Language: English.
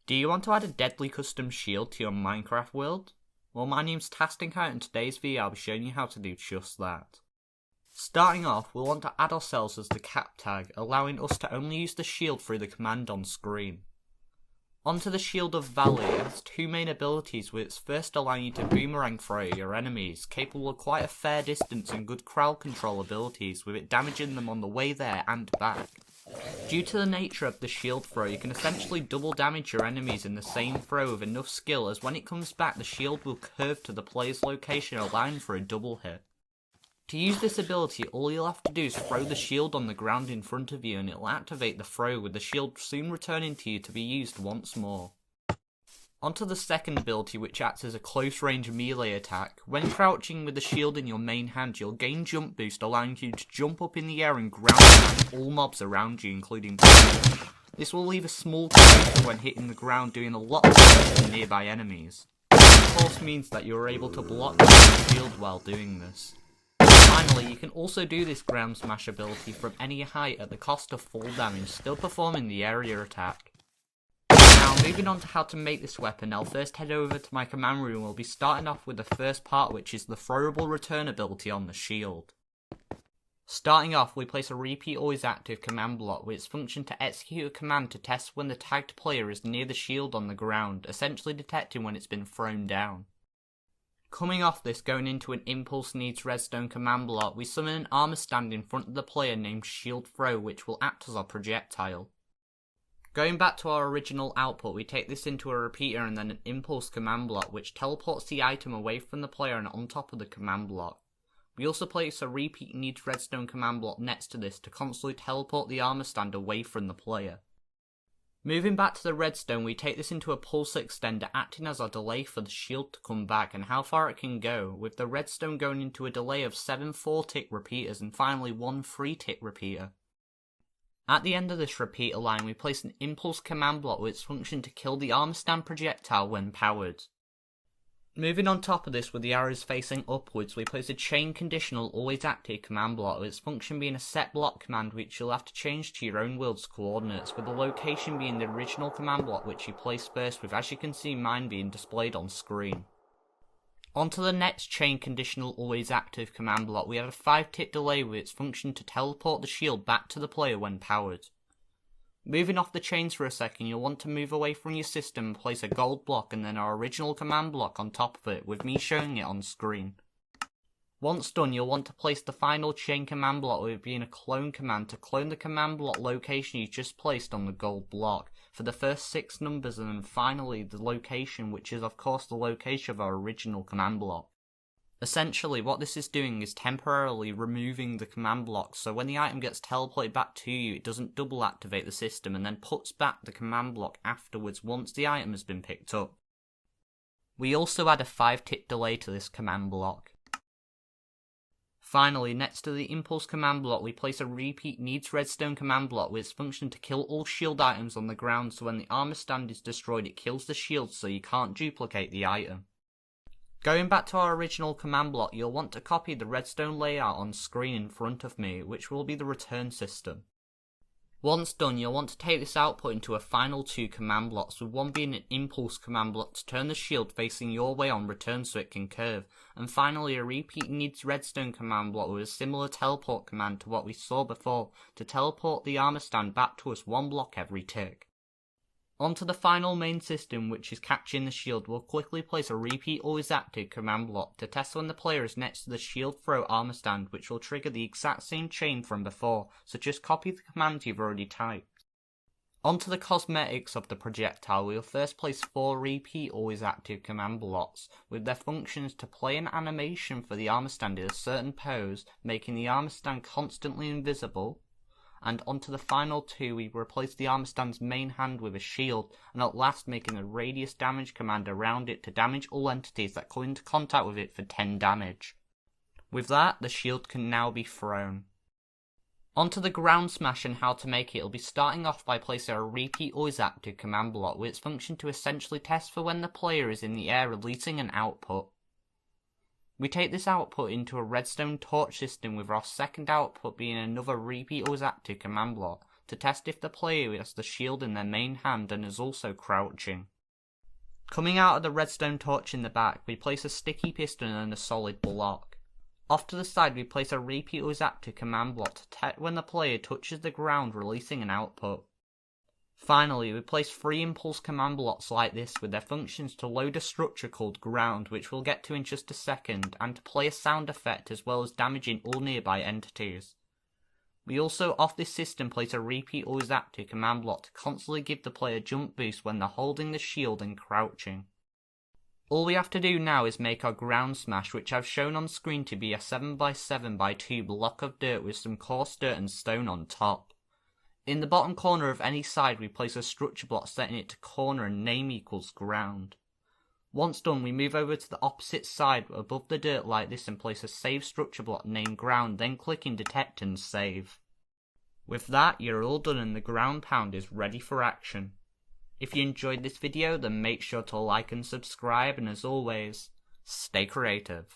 Do you want to add a deadly custom shield to your Minecraft world? Well, my name's Tastinkai and in today's video I'll be showing you how to do just that. Starting off, we'll want to add ourselves as the cap tag, allowing us to only use the shield through the command on screen. Onto the shield of Valour, it has two main abilities, with its first allowing you to boomerang throw your enemies, capable of quite a fair distance and good crowd control abilities, with it damaging them on the way there and back. Due to the nature of the shield throw, you can essentially double damage your enemies in the same throw with enough skill, as when it comes back the shield will curve to the player's location, allowing for a double hit. To use this ability, all you'll have to do is throw the shield on the ground in front of you and it'll activate the throw, with the shield soon returning to you to be used once more. Onto the second ability, which acts as a close range melee attack. When crouching with the shield in your main hand, you'll gain jump boost, allowing you to jump up in the air and ground pound all mobs around you, including players. This will leave a small crater when hitting the ground, doing a lot more than nearby enemies. This of course means that you're able to block the shield while doing this. Finally, you can also do this ground smash ability from any height at the cost of fall damage, still performing the area attack. Now, moving on to how to make this weapon, I'll first head over to my command room. We'll be starting off with the first part, which is the throwable return ability on the shield. Starting off, we place a repeat always active command block with its function to execute a command to test when the tagged player is near the shield on the ground, essentially detecting when it's been thrown down. Coming off this, going into an impulse needs redstone command block, we summon an armor stand in front of the player named shieldthrow, which will act as our projectile. Going back to our original output, we take this into a repeater and then an impulse command block, which teleports the item away from the player and on top of the command block. We also place a repeat needs redstone command block next to this to constantly teleport the armor stand away from the player. Moving back to the redstone, we take this into a pulse extender, acting as our delay for the shield to come back and how far it can go, with the redstone going into a delay of 7 4-tick repeaters and finally 1 3-tick repeater. At the end of this repeater line, we place an impulse command block with its function to kill the armor stand projectile when powered. Moving on top of this, with the arrows facing upwards, we place a chain conditional always active command block, with its function being a set block command which you'll have to change to your own world's coordinates, with the location being the original command block which you place first, with, as you can see, mine being displayed on screen. Onto the next chain conditional always active command block, we have a 5-tick delay with its function to teleport the shield back to the player when powered. Moving off the chains for a second, you'll want to move away from your system and place a gold block and then our original command block on top of it, with me showing it on screen. Once done, you'll want to place the final chain command block, with it being a clone command, to clone the command block location you just placed on the gold block for the first 6 numbers, and then finally the location, which is of course the location of our original command block. Essentially, what this is doing is temporarily removing the command block, so when the item gets teleported back to you, it doesn't double activate the system and then puts back the command block afterwards once the item has been picked up. We also add a 5-tick delay to this command block. Finally, next to the impulse command block, we place a repeat needs redstone command block with its function to kill all shield items on the ground, so when the armor stand is destroyed it kills the shield so you can't duplicate the item. Going back to our original command block, you'll want to copy the redstone layout on screen in front of me, which will be the return system. Once done, you'll want to take this output into a final 2 command blocks, with one being an impulse command block to turn the shield facing your way on return so it can curve, and finally a repeat needs redstone command block with a similar teleport command to what we saw before to teleport the armor stand back to us 1 block every tick. Onto the final main system, which is catching the shield, we'll quickly place a repeat always active command block to test when the player is next to the shield throw armor stand, which will trigger the exact same chain from before, so just copy the command you've already typed. Onto the cosmetics of the projectile, we'll first place 4 repeat always active command blocks, with their functions to play an animation for the armor stand in a certain pose, making the armor stand constantly invisible. And onto the final 2, we replace the armor stand's main hand with a shield, and at last making a radius damage command around it to damage all entities that come into contact with it for 10 damage. With that, the shield can now be thrown. Onto the ground smash and how to make it, it'll be starting off by placing a repeat always active command block with its function to essentially test for when the player is in the air, releasing an output. We take this output into a redstone torch system, with our second output being another repeat always active command block to test if the player has the shield in their main hand and is also crouching. Coming out of the redstone torch in the back, we place a sticky piston and a solid block. Off to the side we place a repeat always active command block to detect when the player touches the ground, releasing an output. Finally, we place 3 impulse command blocks like this with their functions to load a structure called ground, which we'll get to in just a second, and to play a sound effect as well as damaging all nearby entities. We also off this system place a repeat always active command block to constantly give the player jump boost when they're holding the shield and crouching. All we have to do now is make our ground smash, which I've shown on screen to be a 7x7x2 block of dirt with some coarse dirt and stone on top. In the bottom corner of any side we place a structure block setting it to corner and name equals ground. Once done, we move over to the opposite side above the dirt like this and place a save structure block named ground, then clicking detect and save. With that, you're all done and the ground pound is ready for action. If you enjoyed this video, then make sure to like and subscribe, and as always, stay creative.